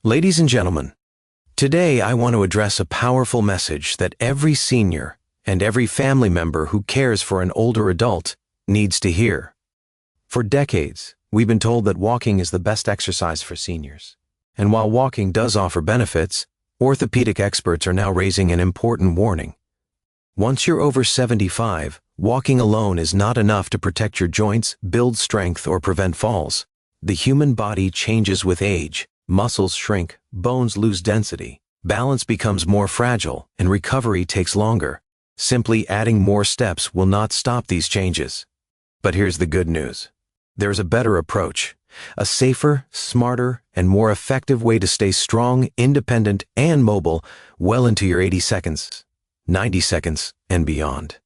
Ladies and gentlemen, today I want to address a powerful message that every senior and every family member who cares for an older adult needs to hear. For decades, we've been told that walking is the best exercise for seniors. And while walking does offer benefits, orthopedic experts are now raising an important warning. Once you're over 75, walking alone is not enough to protect your joints, build strength, or prevent falls. The human body changes with age. Muscles shrink, bones lose density, balance becomes more fragile, and recovery takes longer. Simply adding more steps will not stop these changes. But here's the good news. There's a better approach, a safer, smarter, and more effective way to stay strong, independent, and mobile well into your 80 seconds, 90 seconds, and beyond.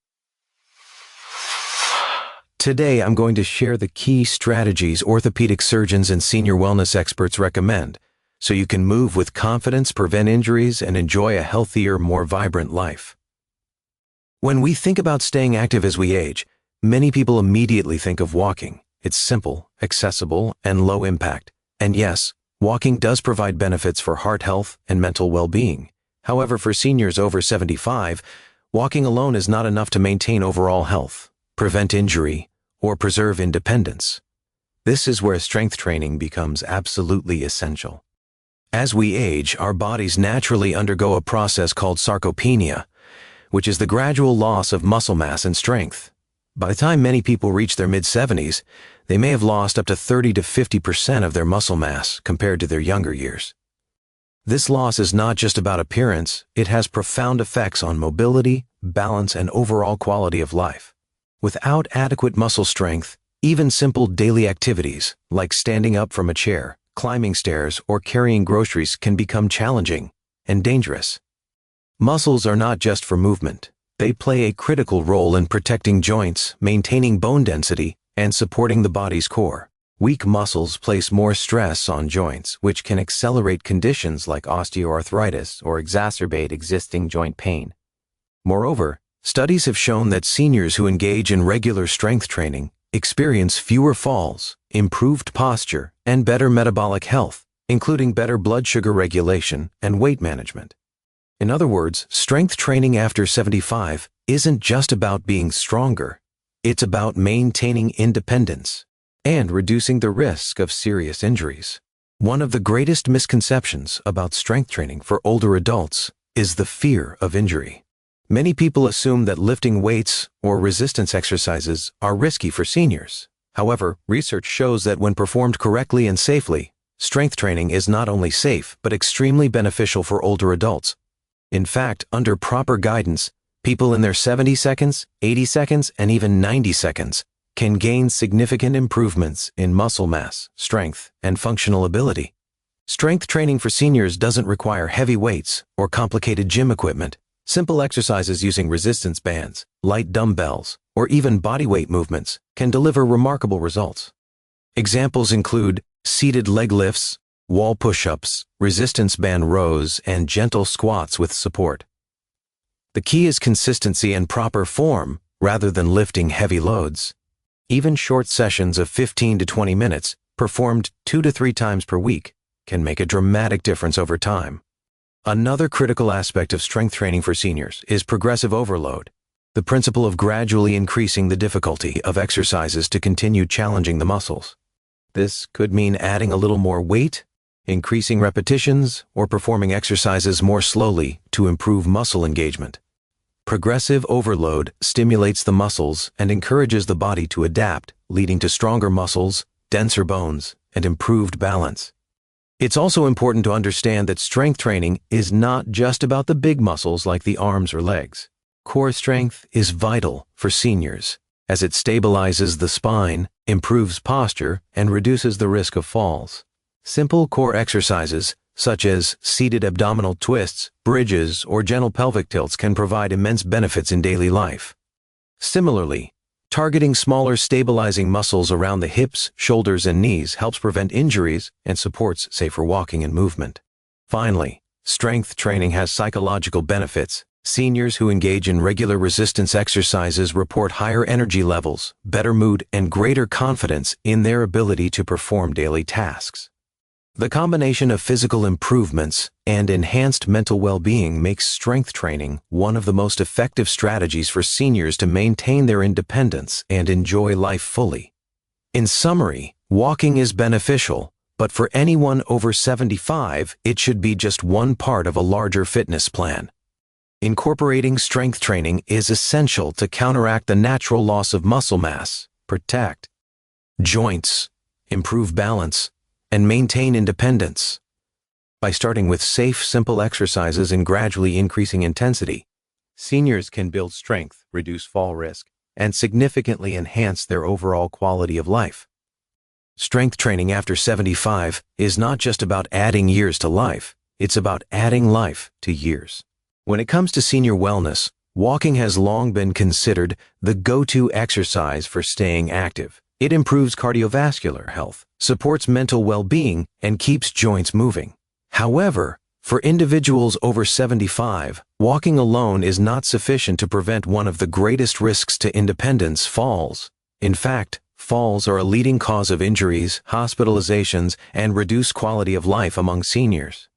Today, I'm going to share the key strategies orthopedic surgeons and senior wellness experts recommend so you can move with confidence, prevent injuries, and enjoy a healthier, more vibrant life. When we think about staying active as we age, many people immediately think of walking. It's simple, accessible, and low impact. And yes, walking does provide benefits for heart health and mental well-being. However, for seniors over 75, walking alone is not enough to maintain overall health, prevent injury, or preserve independence. This is where strength training becomes absolutely essential. As we age, our bodies naturally undergo a process called sarcopenia, which is the gradual loss of muscle mass and strength. By the time many people reach their mid-70s, they may have lost up to 30 to 50% of their muscle mass compared to their younger years. This loss is not just about appearance, it has profound effects on mobility, balance, and overall quality of life. Without adequate muscle strength, even simple daily activities like standing up from a chair, climbing stairs, or carrying groceries can become challenging and dangerous. Muscles are not just for movement. They play a critical role in protecting joints, maintaining bone density, and supporting the body's core. Weak muscles place more stress on joints, which can accelerate conditions like osteoarthritis or exacerbate existing joint pain. Moreover, studies have shown that seniors who engage in regular strength training experience fewer falls, improved posture, and better metabolic health, including better blood sugar regulation and weight management. In other words, strength training after 75 isn't just about being stronger. It's about maintaining independence and reducing the risk of serious injuries. One of the greatest misconceptions about strength training for older adults is the fear of injury. Many people assume that lifting weights or resistance exercises are risky for seniors. However, research shows that when performed correctly and safely, strength training is not only safe but extremely beneficial for older adults. In fact, under proper guidance, people in their 70 seconds, 80 seconds, and even 90 seconds can gain significant improvements in muscle mass, strength, and functional ability. Strength training for seniors doesn't require heavy weights or complicated gym equipment. Simple exercises using resistance bands, light dumbbells, or even bodyweight movements can deliver remarkable results. Examples include seated leg lifts, wall push-ups, resistance band rows, and gentle squats with support. The key is consistency and proper form rather than lifting heavy loads. Even short sessions of 15 to 20 minutes, performed 2 to 3 times per week, can make a dramatic difference over time. Another critical aspect of strength training for seniors is progressive overload, the principle of gradually increasing the difficulty of exercises to continue challenging the muscles. This could mean adding a little more weight, increasing repetitions, or performing exercises more slowly to improve muscle engagement. Progressive overload stimulates the muscles and encourages the body to adapt, leading to stronger muscles, denser bones, and improved balance. It's also important to understand that strength training is not just about the big muscles like the arms or legs. Core strength is vital for seniors, as it stabilizes the spine, improves posture, and reduces the risk of falls. Simple core exercises, such as seated abdominal twists, bridges, or gentle pelvic tilts, can provide immense benefits in daily life. Similarly, targeting smaller stabilizing muscles around the hips, shoulders, and knees helps prevent injuries and supports safer walking and movement. Finally, strength training has psychological benefits. Seniors who engage in regular resistance exercises report higher energy levels, better mood, and greater confidence in their ability to perform daily tasks. The combination of physical improvements and enhanced mental well-being makes strength training one of the most effective strategies for seniors to maintain their independence and enjoy life fully. In summary, walking is beneficial, but for anyone over 75, it should be just one part of a larger fitness plan. Incorporating strength training is essential to counteract the natural loss of muscle mass, protect joints, improve balance, and maintain independence. By starting with safe, simple exercises and gradually increasing intensity, seniors can build strength, reduce fall risk, and significantly enhance their overall quality of life. Strength training after 75 is not just about adding years to life, it's about adding life to years. When it comes to senior wellness, walking has long been considered the go-to exercise for staying active. It improves cardiovascular health, supports mental well-being, and keeps joints moving. However, for individuals over 75, walking alone is not sufficient to prevent one of the greatest risks to independence, falls. In fact, falls are a leading cause of injuries, hospitalizations, and reduced quality of life among seniors.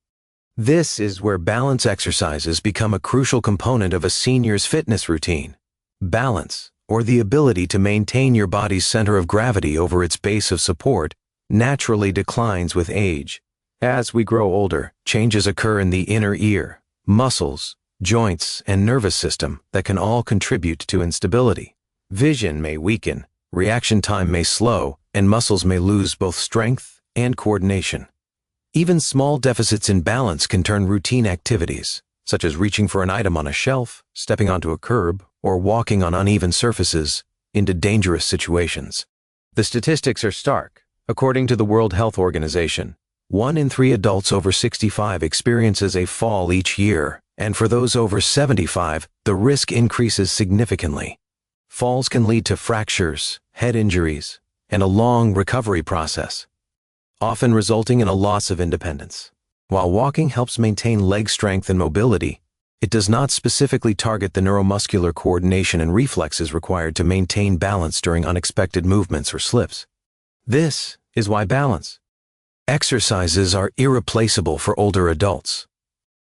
This is where balance exercises become a crucial component of a senior's fitness routine. Balance, or the ability to maintain your body's center of gravity over its base of support, naturally declines with age. As we grow older, changes occur in the inner ear, muscles, joints, and nervous system that can all contribute to instability. Vision may weaken, reaction time may slow, and muscles may lose both strength and coordination. Even small deficits in balance can turn routine activities, such as reaching for an item on a shelf, stepping onto a curb, or walking on uneven surfaces, into dangerous situations. The statistics are stark. According to the World Health Organization, 1 in 3 adults over 65 experiences a fall each year, and for those over 75, the risk increases significantly. Falls can lead to fractures, head injuries, and a long recovery process, often resulting in a loss of independence. While walking helps maintain leg strength and mobility, it does not specifically target the neuromuscular coordination and reflexes required to maintain balance during unexpected movements or slips. This is why balance exercises are irreplaceable for older adults.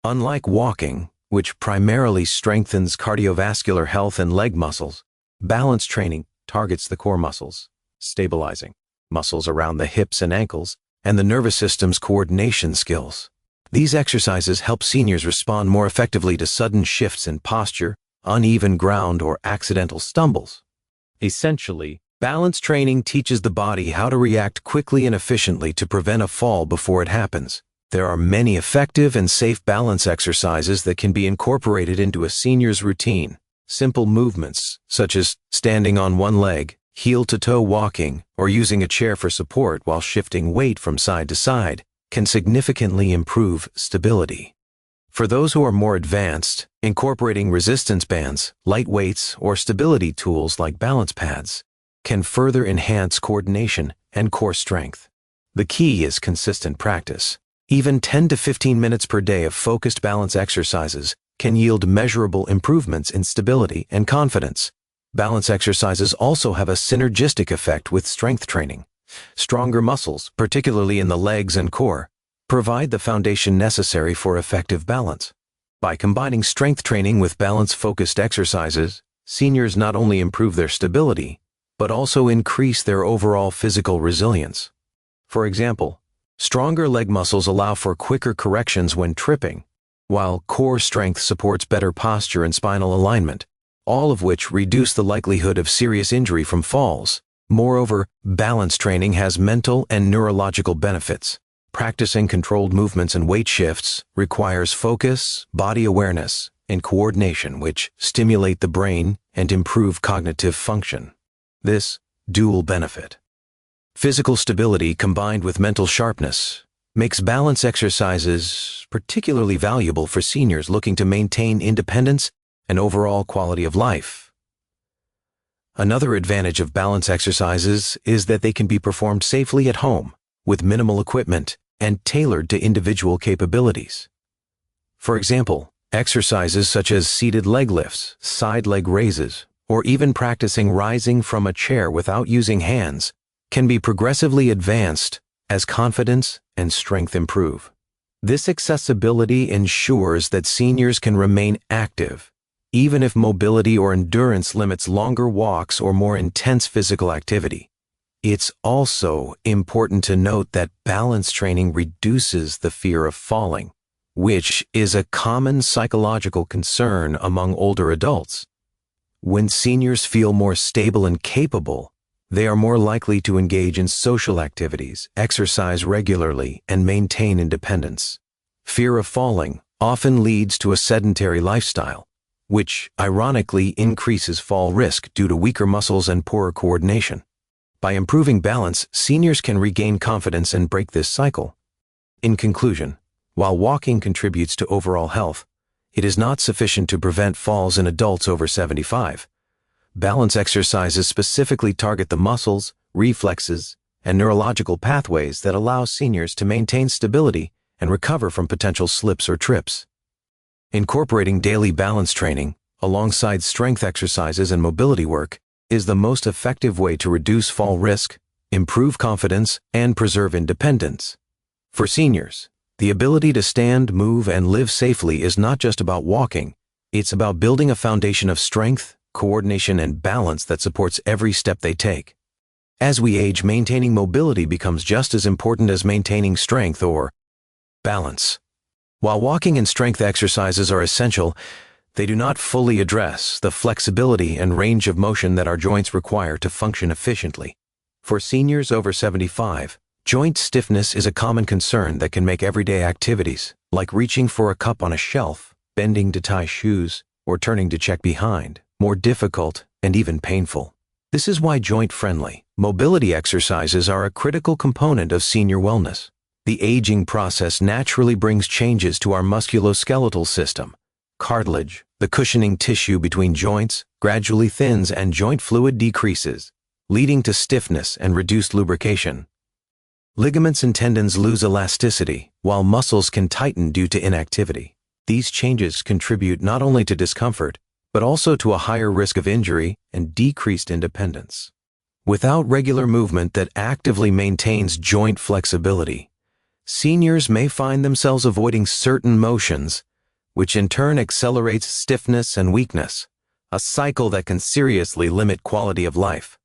Unlike walking, which primarily strengthens cardiovascular health and leg muscles, balance training targets the core muscles, stabilizing muscles around the hips and ankles, and the nervous system's coordination skills. These exercises help seniors respond more effectively to sudden shifts in posture, uneven ground, or accidental stumbles. Essentially, balance training teaches the body how to react quickly and efficiently to prevent a fall before it happens. There are many effective and safe balance exercises that can be incorporated into a senior's routine. Simple movements, such as standing on one leg, heel-to-toe walking, or using a chair for support while shifting weight from side to side, can significantly improve stability. For those who are more advanced, incorporating resistance bands, light weights, or stability tools like balance pads can further enhance coordination and core strength. The key is consistent practice. Even 10 to 15 minutes per day of focused balance exercises can yield measurable improvements in stability and confidence. Balance exercises also have a synergistic effect with strength training. Stronger muscles, particularly in the legs and core, provide the foundation necessary for effective balance. By combining strength training with balance-focused exercises, seniors not only improve their stability, but also increase their overall physical resilience. For example, stronger leg muscles allow for quicker corrections when tripping, while core strength supports better posture and spinal alignment, all of which reduce the likelihood of serious injury from falls. Moreover, balance training has mental and neurological benefits. Practicing controlled movements and weight shifts requires focus, body awareness, and coordination, which stimulate the brain and improve cognitive function. This dual benefit, physical stability combined with mental sharpness, makes balance exercises particularly valuable for seniors looking to maintain independence and overall quality of life. Another advantage of balance exercises is that they can be performed safely at home, with minimal equipment and tailored to individual capabilities. For example, exercises such as seated leg lifts, side leg raises, or even practicing rising from a chair without using hands can be progressively advanced as confidence and strength improve. This accessibility ensures that seniors can remain active, even if mobility or endurance limits longer walks or more intense physical activity. It's also important to note that balance training reduces the fear of falling, which is a common psychological concern among older adults. When seniors feel more stable and capable, they are more likely to engage in social activities, exercise regularly, and maintain independence. Fear of falling often leads to a sedentary lifestyle, which ironically increases fall risk due to weaker muscles and poorer coordination. By improving balance, seniors can regain confidence and break this cycle. In conclusion, while walking contributes to overall health, it is not sufficient to prevent falls in adults over 75. Balance exercises specifically target the muscles, reflexes, and neurological pathways that allow seniors to maintain stability and recover from potential slips or trips. Incorporating daily balance training, alongside strength exercises and mobility work, is the most effective way to reduce fall risk, improve confidence, and preserve independence. For seniors, the ability to stand, move, and live safely is not just about walking. It's about building a foundation of strength, coordination, and balance that supports every step they take. As we age, maintaining mobility becomes just as important as maintaining strength or balance. While walking and strength exercises are essential, they do not fully address the flexibility and range of motion that our joints require to function efficiently. For seniors over 75, joint stiffness is a common concern that can make everyday activities, like reaching for a cup on a shelf, bending to tie shoes, or turning to check behind, more difficult and even painful. This is why joint-friendly mobility exercises are a critical component of senior wellness. The aging process naturally brings changes to our musculoskeletal system. Cartilage, the cushioning tissue between joints, gradually thins and joint fluid decreases, leading to stiffness and reduced lubrication. Ligaments and tendons lose elasticity, while muscles can tighten due to inactivity. These changes contribute not only to discomfort, but also to a higher risk of injury and decreased independence. Without regular movement that actively maintains joint flexibility, seniors may find themselves avoiding certain motions, which in turn accelerates stiffness and weakness, a cycle that can seriously limit quality of life.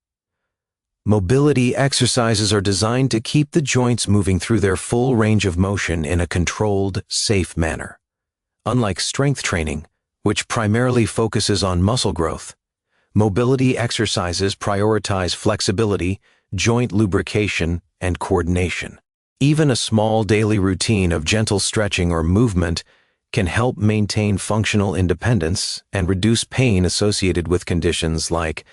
Mobility exercises are designed to keep the joints moving through their full range of motion in a controlled, safe manner. Unlike strength training, which primarily focuses on muscle growth, mobility exercises prioritize flexibility, joint lubrication, and coordination. Even a small daily routine of gentle stretching or movement can help maintain functional independence and reduce pain associated with conditions like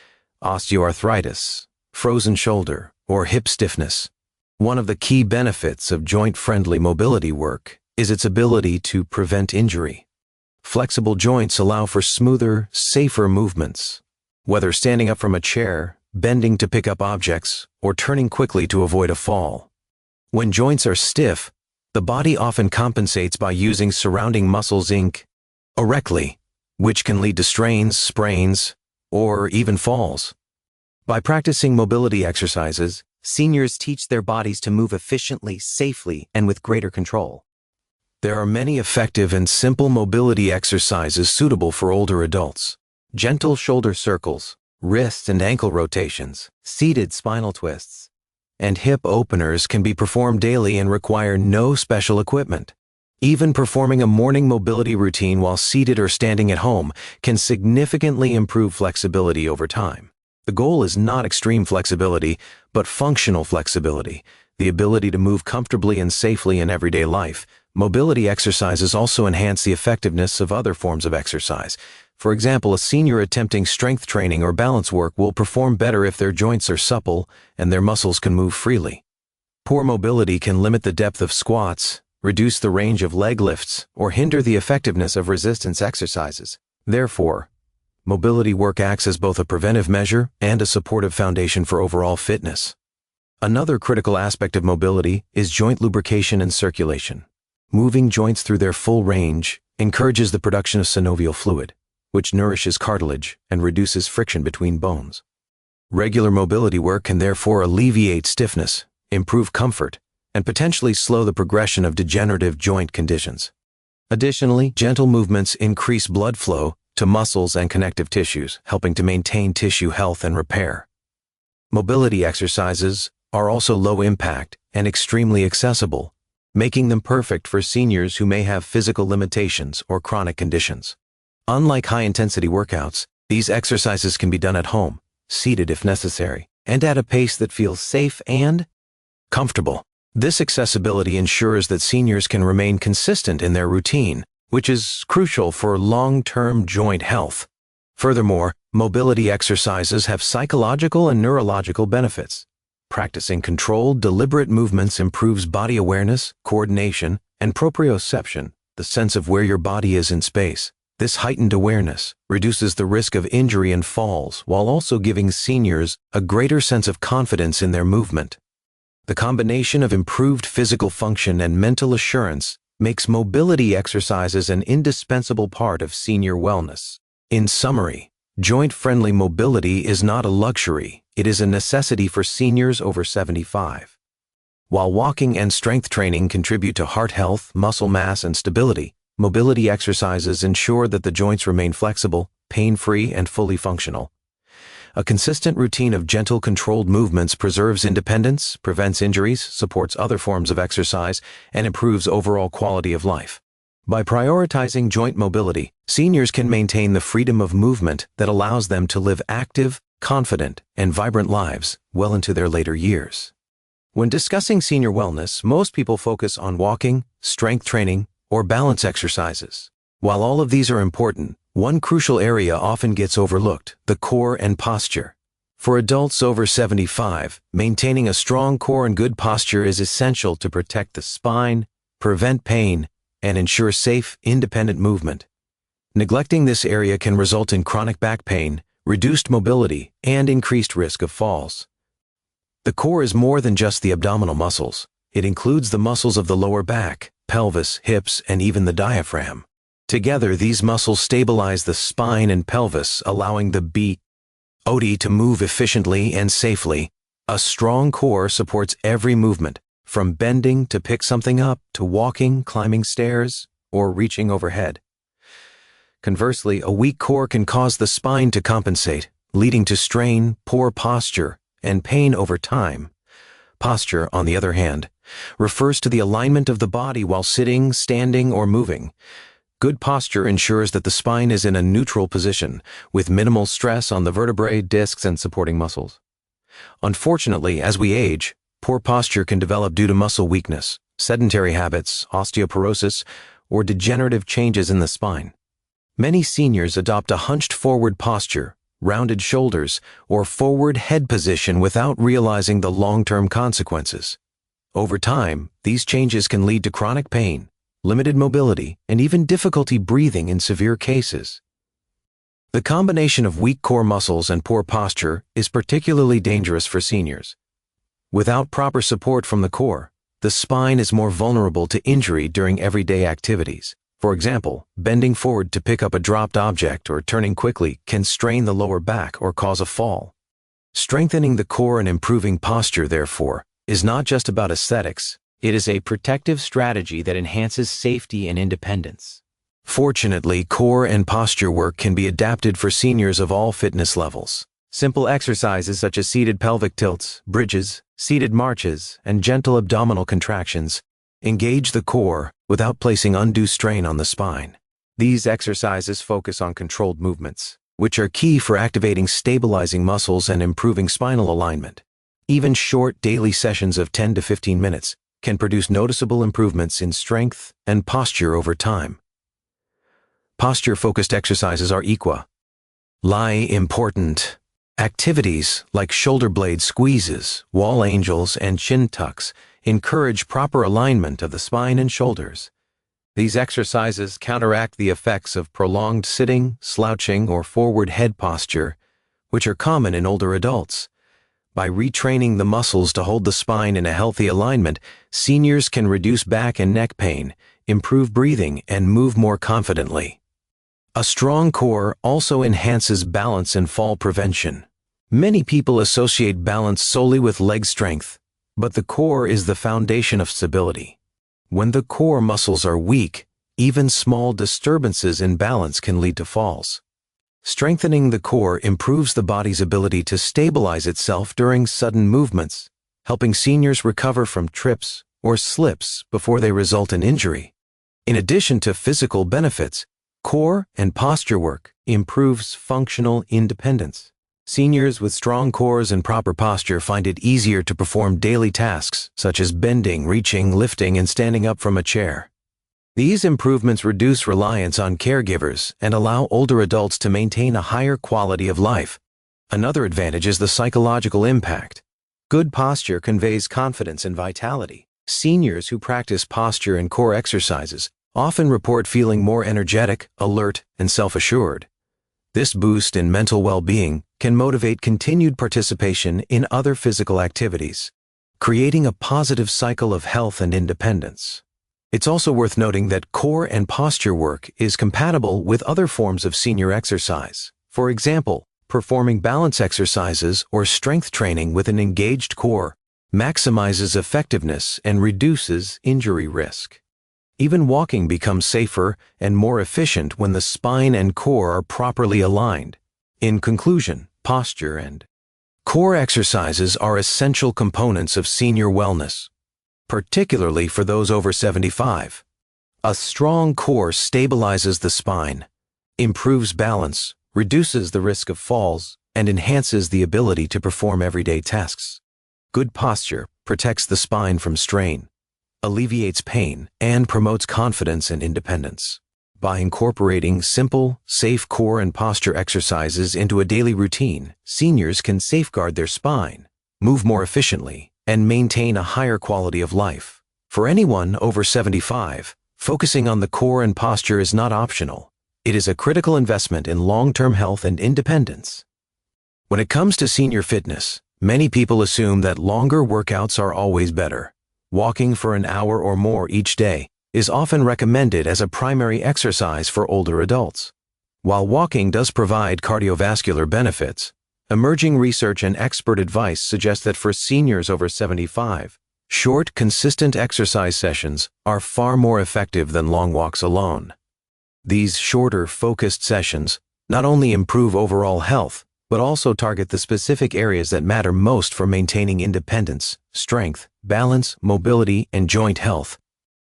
osteoarthritis, frozen shoulder, or hip stiffness. One of the key benefits of joint-friendly mobility work is its ability to prevent injury. Flexible joints allow for smoother, safer movements, whether standing up from a chair, bending to pick up objects, or turning quickly to avoid a fall. When joints are stiff, the body often compensates by using surrounding muscles incorrectly, which can lead to strains, sprains, or even falls. By practicing mobility exercises, seniors teach their bodies to move efficiently, safely, and with greater control. There are many effective and simple mobility exercises suitable for older adults. Gentle shoulder circles, wrist and ankle rotations, seated spinal twists, and hip openers can be performed daily and require no special equipment. Even performing a morning mobility routine while seated or standing at home can significantly improve flexibility over time. The goal is not extreme flexibility, but functional flexibility, the ability to move comfortably and safely in everyday life. Mobility exercises also enhance the effectiveness of other forms of exercise. For example, a senior attempting strength training or balance work will perform better if their joints are supple and their muscles can move freely. Poor mobility can limit the depth of squats, reduce the range of leg lifts, or hinder the effectiveness of resistance exercises. Therefore, mobility work acts as both a preventive measure and a supportive foundation for overall fitness. Another critical aspect of mobility is joint lubrication and circulation. Moving joints through their full range encourages the production of synovial fluid, which nourishes cartilage and reduces friction between bones. Regular mobility work can therefore alleviate stiffness, improve comfort, and potentially slow the progression of degenerative joint conditions. Additionally, gentle movements increase blood flow to muscles and connective tissues, helping to maintain tissue health and repair. Mobility exercises are also low impact and extremely accessible, making them perfect for seniors who may have physical limitations or chronic conditions. Unlike high-intensity workouts, these exercises can be done at home, seated if necessary, and at a pace that feels safe and comfortable. This accessibility ensures that seniors can remain consistent in their routine, which is crucial for long-term joint health. Furthermore, mobility exercises have psychological and neurological benefits. Practicing controlled, deliberate movements improves body awareness, coordination, and proprioception, the sense of where your body is in space. This heightened awareness reduces the risk of injury and falls while also giving seniors a greater sense of confidence in their movement. The combination of improved physical function and mental assurance makes mobility exercises an indispensable part of senior wellness. In summary, joint-friendly mobility is not a luxury, it is a necessity for seniors over 75. While walking and strength training contribute to heart health, muscle mass, and stability, mobility exercises ensure that the joints remain flexible, pain-free, and fully functional. A consistent routine of gentle, controlled movements preserves independence, prevents injuries, supports other forms of exercise, and improves overall quality of life. By prioritizing joint mobility, seniors can maintain the freedom of movement that allows them to live active, confident, and vibrant lives well into their later years. When discussing senior wellness, most people focus on walking, strength training, or balance exercises. While all of these are important, one crucial area often gets overlooked: the core and posture. For adults over 75, maintaining a strong core and good posture is essential to protect the spine, prevent pain, and ensure safe, independent movement. Neglecting this area can result in chronic back pain, reduced mobility, and increased risk of falls. The core is more than just the abdominal muscles. It includes the muscles of the lower back, pelvis, hips, and even the diaphragm. Together, these muscles stabilize the spine and pelvis, allowing the body to move efficiently and safely. A strong core supports every movement, from bending to pick something up to walking, climbing stairs, or reaching overhead. Conversely, a weak core can cause the spine to compensate, leading to strain, poor posture, and pain over time. Posture, on the other hand, refers to the alignment of the body while sitting, standing, or moving. Good posture ensures that the spine is in a neutral position, with minimal stress on the vertebrae, discs, and supporting muscles. Unfortunately, as we age, poor posture can develop due to muscle weakness, sedentary habits, osteoporosis, or degenerative changes in the spine. Many seniors adopt a hunched forward posture, rounded shoulders, or forward head position without realizing the long-term consequences. Over time, these changes can lead to chronic pain, limited mobility, and even difficulty breathing in severe cases. The combination of weak core muscles and poor posture is particularly dangerous for seniors. Without proper support from the core, the spine is more vulnerable to injury during everyday activities. For example, bending forward to pick up a dropped object or turning quickly can strain the lower back or cause a fall. Strengthening the core and improving posture, therefore, is not just about aesthetics. It is a protective strategy that enhances safety and independence. Fortunately, core and posture work can be adapted for seniors of all fitness levels. Simple exercises such as seated pelvic tilts, bridges, seated marches, and gentle abdominal contractions engage the core without placing undue strain on the spine. These exercises focus on controlled movements, which are key for activating stabilizing muscles and improving spinal alignment. Even short daily sessions of 10 to 15 minutes can produce noticeable improvements in strength and posture over time. Posture-focused exercises are important. Activities like shoulder blade squeezes, wall angels, and chin tucks encourage proper alignment of the spine and shoulders. These exercises counteract the effects of prolonged sitting, slouching, or forward head posture, which are common in older adults. By retraining the muscles to hold the spine in a healthy alignment, seniors can reduce back and neck pain, improve breathing, and move more confidently. A strong core also enhances balance and fall prevention. Many people associate balance solely with leg strength, But the core is the foundation of stability. When the core muscles are weak, even small disturbances in balance can lead to falls. Strengthening the core improves the body's ability to stabilize itself during sudden movements, helping seniors recover from trips or slips before they result in injury. In addition to physical benefits, core and posture work improves functional independence. Seniors with strong cores and proper posture find it easier to perform daily tasks such as bending, reaching, lifting, and standing up from a chair. These improvements reduce reliance on caregivers and allow older adults to maintain a higher quality of life. Another advantage is the psychological impact. Good posture conveys confidence and vitality. Seniors who practice posture and core exercises often report feeling more energetic, alert, and self-assured. This boost in mental well-being can motivate continued participation in other physical activities, creating a positive cycle of health and independence. It's also worth noting that core and posture work is compatible with other forms of senior exercise. For example, performing balance exercises or strength training with an engaged core maximizes effectiveness and reduces injury risk. Even walking becomes safer and more efficient when the spine and core are properly aligned. In conclusion, posture and core exercises are essential components of senior wellness, particularly for those over 75. A strong core stabilizes the spine, improves balance, reduces the risk of falls, and enhances the ability to perform everyday tasks. Good posture protects the spine from strain, alleviates pain, and promotes confidence and independence. By incorporating simple, safe core and posture exercises into a daily routine, seniors can safeguard their spine, move more efficiently, and maintain a higher quality of life. For anyone over 75, focusing on the core and posture is not optional. It is a critical investment in long-term health and independence. When it comes to senior fitness, many people assume that longer workouts are always better. Walking for an hour or more each day is often recommended as a primary exercise for older adults. While walking does provide cardiovascular benefits, emerging research and expert advice suggest that for seniors over 75, short, consistent exercise sessions are far more effective than long walks alone. These shorter, focused sessions not only improve overall health, but also target the specific areas that matter most for maintaining independence, strength, balance, mobility, and joint health.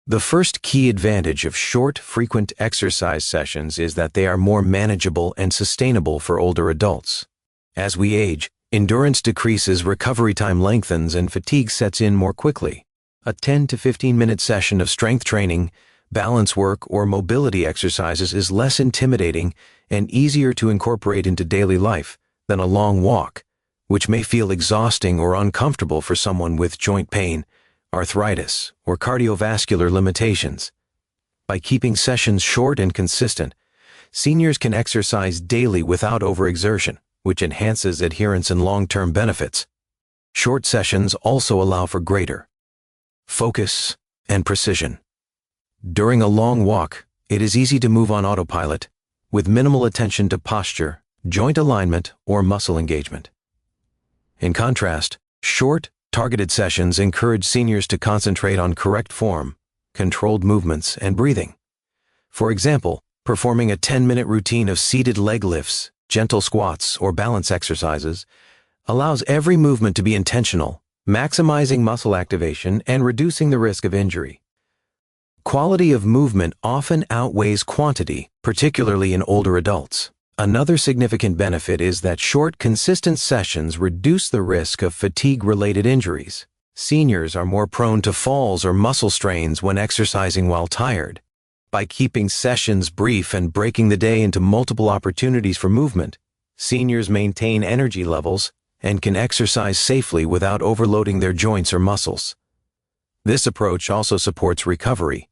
The first key advantage of short, frequent exercise sessions is that they are more manageable and sustainable for older adults. As we age, endurance decreases, recovery time lengthens, and fatigue sets in more quickly. A 10 to 15-minute session of strength training, balance work, or mobility exercises is less intimidating and easier to incorporate into daily life than a long walk, which may feel exhausting or uncomfortable for someone with joint pain, arthritis, or cardiovascular limitations. By keeping sessions short and consistent, seniors can exercise daily without overexertion, which enhances adherence and long-term benefits. Short sessions also allow for greater focus and precision. During a long walk, it is easy to move on autopilot, with minimal attention to posture, joint alignment, or muscle engagement. In contrast, short, targeted sessions encourage seniors to concentrate on correct form, controlled movements, and breathing. For example, performing a 10-minute routine of seated leg lifts, gentle squats, or balance exercises allows every movement to be intentional, maximizing muscle activation and reducing the risk of injury. Quality of movement often outweighs quantity, particularly in older adults. Another significant benefit is that short, consistent sessions reduce the risk of fatigue-related injuries. Seniors are more prone to falls or muscle strains when exercising while tired. By keeping sessions brief and breaking the day into multiple opportunities for movement, seniors maintain energy levels and can exercise safely without overloading their joints or muscles. This approach also supports recovery,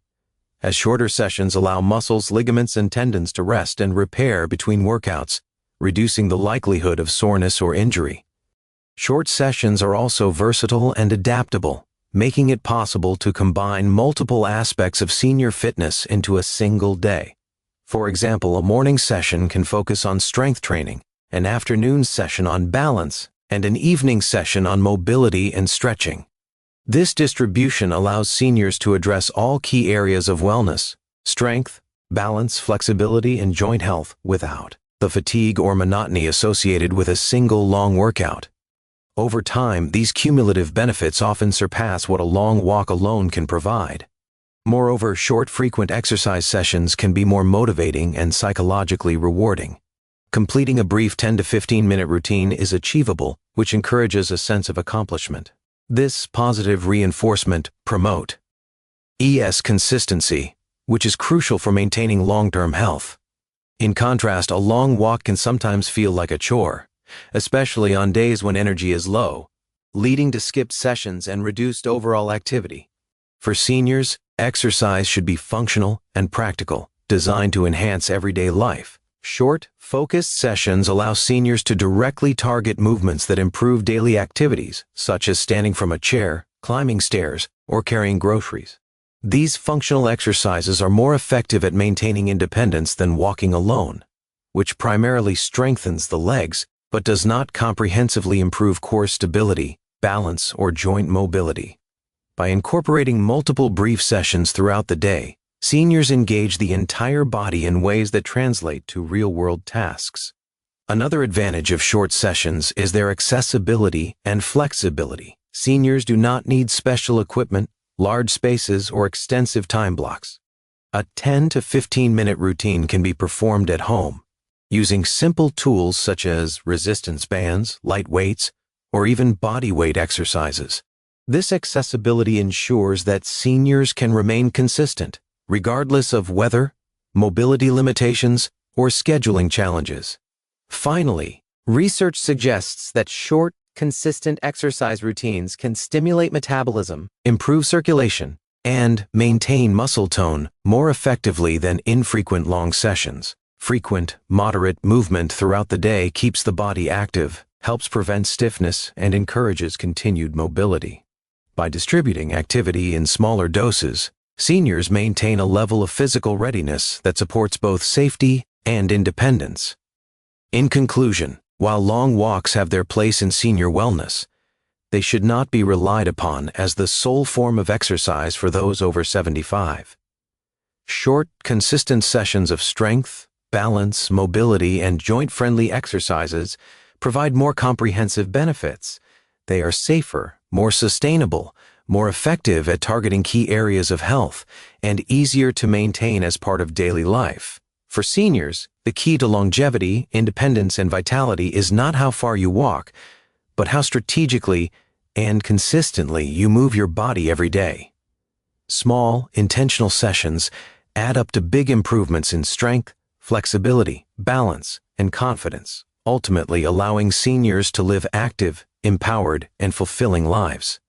as shorter sessions allow muscles, ligaments, and tendons to rest and repair between workouts, reducing the likelihood of soreness or injury. Short sessions are also versatile and adaptable, making it possible to combine multiple aspects of senior fitness into a single day. For example, a morning session can focus on strength training, an afternoon session on balance, and an evening session on mobility and stretching. This distribution allows seniors to address all key areas of wellness, strength, balance, flexibility, and joint health without the fatigue or monotony associated with a single long workout. Over time, these cumulative benefits often surpass what a long walk alone can provide. Moreover, short, frequent exercise sessions can be more motivating and psychologically rewarding. Completing a brief 10 to 15-minute routine is achievable, which encourages a sense of accomplishment. This positive reinforcement promotes consistency, which is crucial for maintaining long-term health. In contrast, a long walk can sometimes feel like a chore, especially on days when energy is low, leading to skipped sessions and reduced overall activity. For seniors, exercise should be functional and practical, designed to enhance everyday life. Short, focused sessions allow seniors to directly target movements that improve daily activities, such as standing from a chair, climbing stairs, or carrying groceries. These functional exercises are more effective at maintaining independence than walking alone, which primarily strengthens the legs but does not comprehensively improve core stability, balance, or joint mobility. By incorporating multiple brief sessions throughout the day, seniors engage the entire body in ways that translate to real-world tasks. Another advantage of short sessions is their accessibility and flexibility. Seniors do not need special equipment, large spaces, or extensive time blocks. A 10 to 15-minute routine can be performed at home, using simple tools such as resistance bands, light weights, or even body weight exercises. This accessibility ensures that seniors can remain consistent, regardless of weather, mobility limitations, or scheduling challenges. Finally, research suggests that short, consistent exercise routines can stimulate metabolism, improve circulation, and maintain muscle tone more effectively than infrequent long sessions. Frequent, moderate movement throughout the day keeps the body active, helps prevent stiffness, and encourages continued mobility. By distributing activity in smaller doses, seniors maintain a level of physical readiness that supports both safety and independence. In conclusion, while long walks have their place in senior wellness, they should not be relied upon as the sole form of exercise for those over 75. Short, consistent sessions of strength, balance, mobility, and joint-friendly exercises provide more comprehensive benefits. They are safer, more sustainable, more effective at targeting key areas of health, and easier to maintain as part of daily life. For seniors, the key to longevity, independence, and vitality is not how far you walk, but how strategically and consistently you move your body every day. Small, intentional sessions add up to big improvements in strength, flexibility, balance, and confidence, ultimately allowing seniors to live active, empowered, and fulfilling lives.